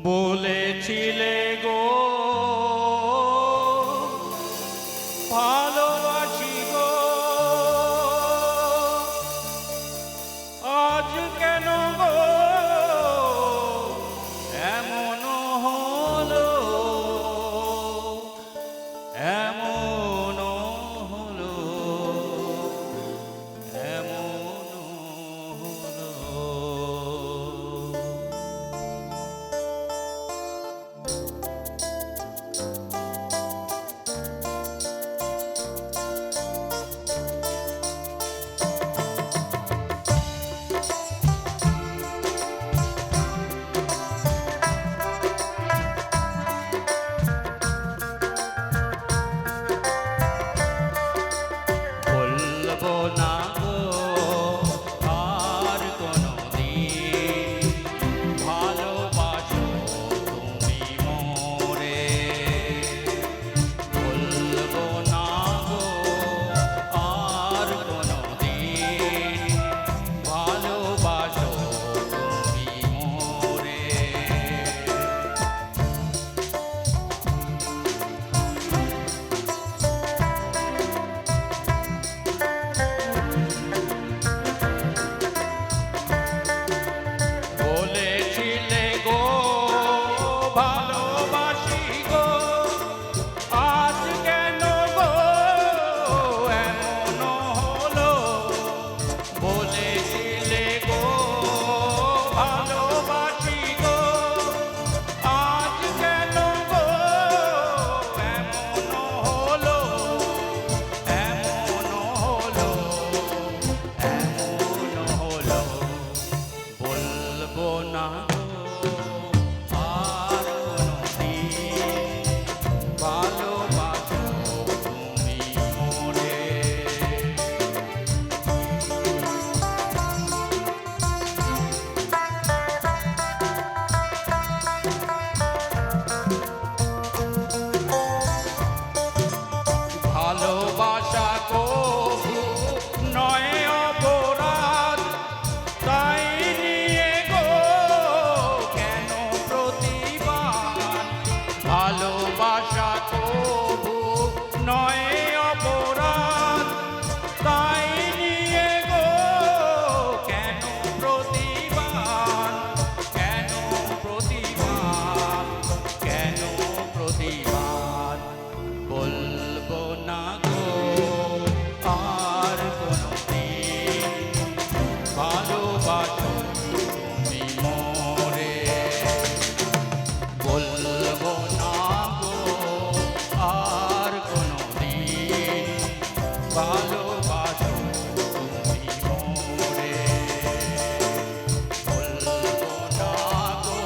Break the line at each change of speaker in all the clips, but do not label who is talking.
বলেছিলে গো ভালোবাসি গো, আজ কেন গো এমন হলো, এমন হলো, এমন হলো। বলবো না গো আর কোনদিন ভালোবাসো তুমি মোরে, বলবো না গো আর কোনদিন ভালোবাসো তুমি মোরে। বলেছিলে গো ভালোবাসি গো, আজ কেন গো এমন হলো। বলেছিলে গো ভালোবাসি গো, আজ কেন গো এমন হলো, এমন হলো, এমন হলো। বলবো না গো আর কোনদিন ভালোবাসো তুমি মোরে। ভালোবাসা কবু নয় অপরাধ, তাই নিয়ে গো কেন প্রতিবাদ। ভালোবাসা কবু নয় অপরাধ, তাই নিয়ে গো কেন প্রতিবাদ, কেন প্রতিবাদ, কেন প্রতিবাদ। বলবো না গো আর কোনদিন ভালোবাসো তুমি মোরে, বলবো না গো আর কোনদিন ভালোবাসো তুমি মোরে, বলবো না গো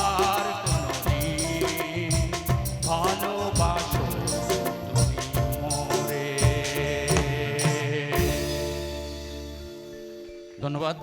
আর কোনদিন ভালোবাসো তুমি মোরে। ধন্যবাদ।